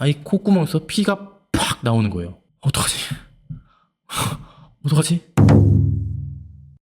아이 콧구멍에서 피가 팍 나오는 거예요. 어떡하지? 어떡하지?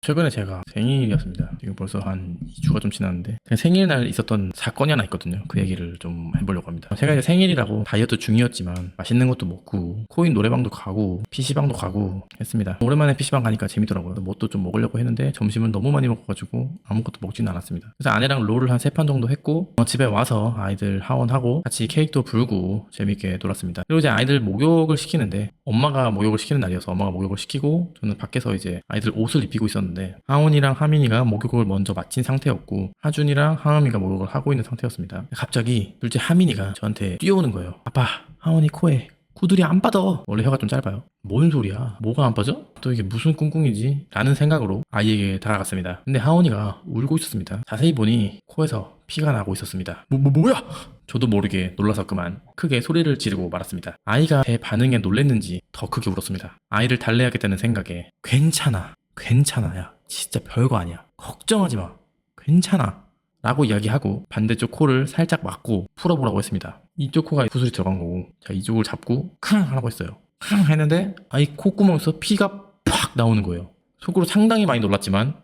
최근에 제가 생일이었습니다. 지금 벌써 한 2주가 좀 지났는데 제가 생일날 있었던 사건이 하나 있거든요. 그 얘기를 좀 해보려고 합니다. 제가 이제 생일이라고 다이어트 중이었지만 맛있는 것도 먹고 코인 노래방도 가고 PC방도 가고 했습니다. 오랜만에 PC방 가니까 재밌더라고요. 뭣도 좀 먹으려고 했는데 점심을 너무 많이 먹어가지고 아무것도 먹지는 않았습니다. 그래서 아내랑 롤을 한 3판 정도 했고 집에 와서 아이들 하원하고 같이 케이크도 불고 재밌게 놀았습니다. 그리고 이제 아이들 목욕을 시키는데 엄마가 목욕을 시키는 날이어서 엄마가 목욕을 시키고 저는 밖에서 이제 아이들 옷을 입히고 있었는데 하온이랑 하민이가 목욕을 먼저 마친 상태였고 하준이랑 하은이가 목욕을 하고 있는 상태였습니다. 갑자기 둘째 하민이가 저한테 뛰어오는 거예요. 아빠, 하온이 코에 구들이 안 빠져. 원래 혀가 좀 짧아요. 뭔 소리야? 뭐가 안 빠져? 또 이게 무슨 꿍꿍이지? 라는 생각으로 아이에게 다가갔습니다. 근데 하온이가 울고 있었습니다. 자세히 보니 코에서 피가 나고 있었습니다. 뭐야? 저도 모르게 놀라서 그만 크게 소리를 지르고 말았습니다. 아이가 제 반응에 놀랬는지 더 크게 울었습니다. 아이를 달래야겠다는 생각에 괜찮아야 진짜 별거 아니야. 걱정하지 마. 괜찮아. 라고 이야기하고 반대쪽 코를 살짝 막고 풀어보라고 했습니다. 이쪽 코가 구슬이 들어간 거고 제가 이쪽을 잡고 캉 하라고 했어요. 캉 했는데 아이 콧구멍에서 피가 팍 나오는 거예요. 속으로 상당히 많이 놀랐지만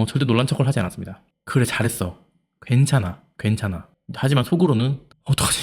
절대 놀란 척을 하지 않았습니다. 그래 잘했어. 괜찮아. 하지만 속으로는 어떡하지?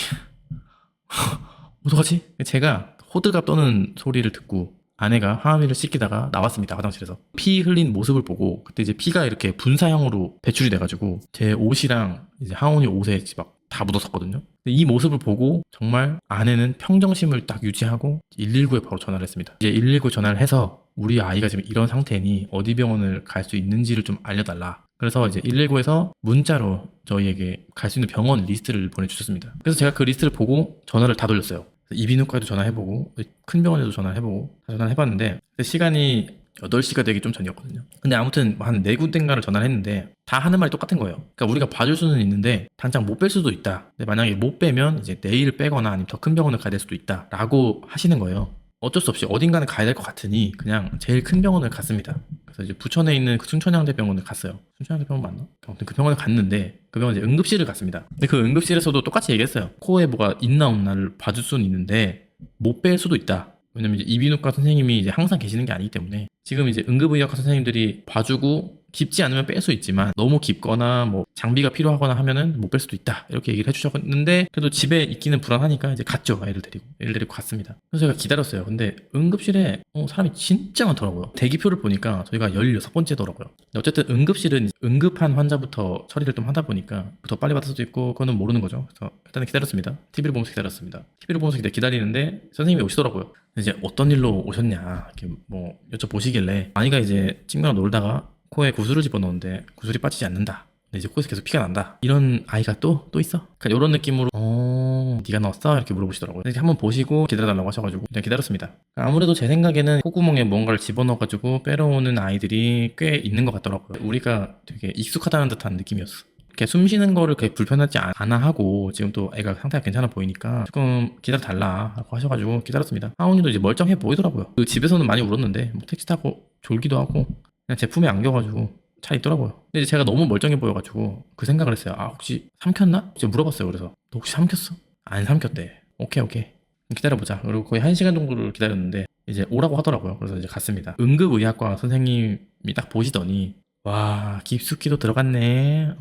어떡하지? 제가 호들갑 떠는 소리를 듣고 아내가 하은이를 씻기다가 나왔습니다. 화장실에서 피 흘린 모습을 보고 그때 이제 피가 이렇게 분사형으로 배출이 돼가지고 제 옷이랑 이제 하은이 옷에 막 다 묻었었거든요. 이 모습을 보고 정말 아내는 평정심을 딱 유지하고 119에 바로 전화를 했습니다. 이제 119 전화를 해서 우리 아이가 지금 이런 상태니 어디 병원을 갈 수 있는지를 좀 알려달라. 그래서 이제 119에서 문자로 저희에게 갈 수 있는 병원 리스트를 보내주셨습니다. 그래서 제가 그 리스트를 보고 전화를 다 돌렸어요. 이비인후과에도 전화해보고 큰 병원에도 전화해보고 다 전화를 해봤는데 시간이 8시가 되기 좀 전이었거든요. 근데 아무튼 한 4군데인가를 전화를 했는데 다 하는 말이 똑같은 거예요. 그러니까 우리가 봐줄 수는 있는데 당장 못 뺄 수도 있다. 근데 만약에 못 빼면 이제 내일 빼거나 아니면 더 큰 병원을 가야 될 수도 있다 라고 하시는 거예요. 어쩔 수 없이 어딘가는 가야 될 것 같으니 그냥 제일 큰 병원을 갔습니다. 그래서 이제 부천에 있는 그 순천향대 병원을 갔어요. 순천향대 병원 맞나? 아무튼 그 병원을 갔는데 그 병원 이제 응급실을 갔습니다. 근데 그 응급실에서도 똑같이 얘기했어요. 코에 뭐가 있나 없나를 봐줄 수는 있는데 못 뺄 수도 있다. 왜냐면 이제 이비인후과 선생님이 이제 항상 계시는 게 아니기 때문에 지금 이제 응급의학과 선생님들이 봐주고 깊지 않으면 뺄 수 있지만 너무 깊거나 뭐 장비가 필요하거나 하면은 못 뺄 수도 있다 이렇게 얘기를 해주셨는데 그래도 집에 있기는 불안하니까 이제 갔죠. 애를 데리고 갔습니다. 그래서 제가 기다렸어요. 근데 응급실에 사람이 진짜 많더라고요. 대기표를 보니까 저희가 16번째더라고요. 어쨌든 응급실은 응급한 환자부터 처리를 좀 하다 보니까 더 빨리 받을 수도 있고 그거는 모르는 거죠. 그래서 일단은 기다렸습니다. TV를 보면서 기다렸습니다. TV를 보면서 기다리는데 선생님이 오시더라고요. 이제 어떤 일로 오셨냐 이렇게 뭐 여쭤보시길래 아이가 이제 친구랑 놀다가 코에 구슬을 집어넣는데 구슬이 빠지지 않는다. 근데 이제 코에서 계속 피가 난다. 이런 아이가 또 있어? 그러니까 이런 느낌으로 네가 넣었어? 이렇게 물어보시더라고요. 이렇게 한번 보시고 기다려달라고 하셔가지고 그냥 기다렸습니다. 아무래도 제 생각에는 콧구멍에 뭔가를 집어넣어가지고 빼러오는 아이들이 꽤 있는 것 같더라고요. 우리가 되게 익숙하다는 듯한 느낌이었어. 이렇게 숨 쉬는 거를 그렇게 불편하지 않아 하고 지금 또 애가 상태가 괜찮아 보이니까 조금 기다려달라 라고 하셔가지고 기다렸습니다. 하온이도 이제 멀쩡해 보이더라고요. 그 집에서는 많이 울었는데 뭐 택시 타고 졸기도 하고 그냥 제 품에 안겨가지고 잘 있더라고요. 근데 이제 제가 너무 멀쩡해 보여가지고 그 생각을 했어요. 아 혹시 삼켰나? 제가 물어봤어요. 그래서 너 혹시 삼켰어? 안 삼켰대. 오케이 기다려보자. 그리고 거의 1시간 정도를 기다렸는데 이제 오라고 하더라고요. 그래서 이제 갔습니다. 응급의학과 선생님이 딱 보시더니 와 깊숙이도 들어갔네.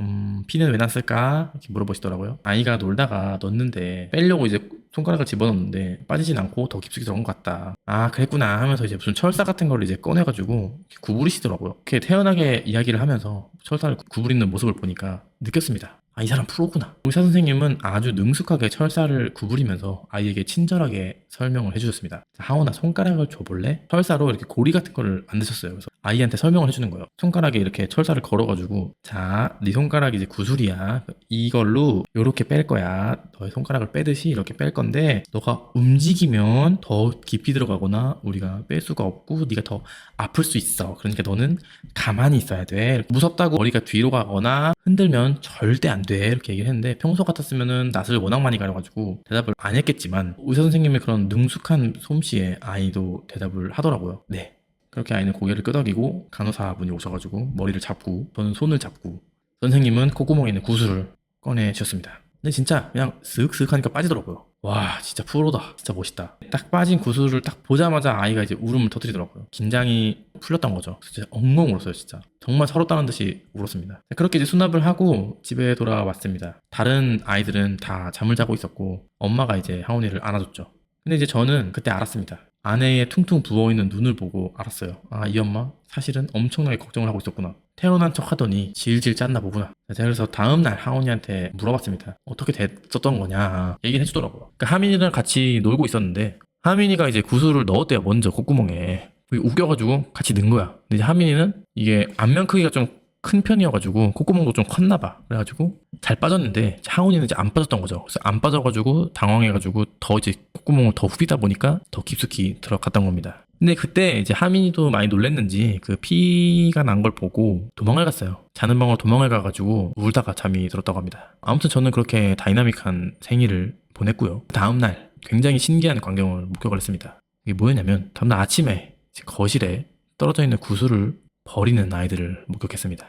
피는 왜 났을까? 이렇게 물어보시더라고요. 아이가 놀다가 넣었는데 빼려고 이제 손가락을 집어넣는데 빠지진 않고 더 깊숙이 들어간 것 같다. 아 그랬구나 하면서 이제 무슨 철사 같은 걸 이제 꺼내가지고 구부리시더라고요. 이렇게 태연하게 이야기를 하면서 철사를 구부리는 모습을 보니까 느꼈습니다. 아, 이 사람 프로구나. 의사 선생님은 아주 능숙하게 철사를 구부리면서 아이에게 친절하게 설명을 해주셨습니다. 하원아 손가락을 줘볼래? 철사로 이렇게 고리 같은 거를 만드셨어요. 그래서 아이한테 설명을 해주는 거예요. 손가락에 이렇게 철사를 걸어가지고 자, 네 손가락이 이제 구슬이야. 이걸로 이렇게 뺄 거야. 너의 손가락을 빼듯이 이렇게 뺄 건데 너가 움직이면 더 깊이 들어가거나 우리가 뺄 수가 없고 네가 더 아플 수 있어. 그러니까 너는 가만히 있어야 돼. 무섭다고 머리가 뒤로 가거나 흔들면 절대 안 돼. 이렇게 얘기를 했는데 평소 같았으면은 낯을 워낙 많이 가려가지고 대답을 안 했겠지만 의사 선생님의 그런 능숙한 솜씨에 아이도 대답을 하더라고요. 네. 그렇게 아이는 고개를 끄덕이고 간호사분이 오셔가지고 머리를 잡고 저는 손을 잡고 선생님은 콧구멍에 있는 구슬을 꺼내주셨습니다. 근데 진짜 그냥 쓱쓱 하니까 빠지더라고요. 와 진짜 프로다, 진짜 멋있다. 딱 빠진 구슬을 딱 보자마자 아이가 이제 울음을 터뜨리더라고요. 긴장이 풀렸던 거죠. 진짜 엉엉 울었어요. 진짜 정말 서럽다는 듯이 울었습니다. 그렇게 이제 수납을 하고 집에 돌아왔습니다. 다른 아이들은 다 잠을 자고 있었고 엄마가 이제 하온이를 안아줬죠. 근데 이제 저는 그때 알았습니다. 아내의 퉁퉁 부어있는 눈을 보고 알았어요. 아, 이 엄마 사실은 엄청나게 걱정을 하고 있었구나. 태어난 척 하더니 질질 짰나 보구나. 제가 그래서 다음날 하온이한테 물어봤습니다. 어떻게 됐었던 거냐 얘기를 해주더라고요. 그러니까 하민이랑 같이 놀고 있었는데 하민이가 이제 구슬을 넣었대요. 먼저 콧구멍에. 우겨가지고 같이 넣은 거야. 근데 이제 하민이는 이게 안면 크기가 좀 큰 편이어가지고 콧구멍도 좀 컸나 봐. 그래가지고 잘 빠졌는데 하온이는 이제 안 빠졌던 거죠. 그래서 안 빠져가지고 당황해가지고 더 이제 콧구멍을 더 후비다 보니까 더 깊숙이 들어갔던 겁니다. 근데 그때 이제 하민이도 많이 놀랬는지 그 피가 난 걸 보고 도망을 갔어요. 자는 방으로 도망을 가가지고 울다가 잠이 들었다고 합니다. 아무튼 저는 그렇게 다이나믹한 생일을 보냈고요. 다음날 굉장히 신기한 광경을 목격을 했습니다. 이게 뭐였냐면 다음날 아침에 거실에 떨어져 있는 구슬을 버리는 아이들을 목격했습니다.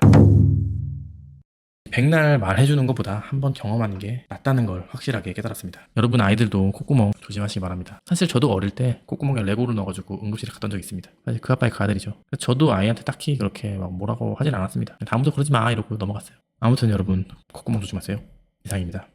백날 말해주는 것보다 한번 경험하는 게 낫다는 걸 확실하게 깨달았습니다. 여러분 아이들도 콧구멍 조심하시기 바랍니다. 사실 저도 어릴 때 콧구멍에 레고를 넣어가지고 응급실에 갔던 적이 있습니다. 사실 그 아빠의 그 아들이죠. 저도 아이한테 딱히 그렇게 막 뭐라고 하진 않았습니다. 다음부터 그러지 마 이러고 넘어갔어요. 아무튼 여러분 콧구멍 조심하세요. 이상입니다.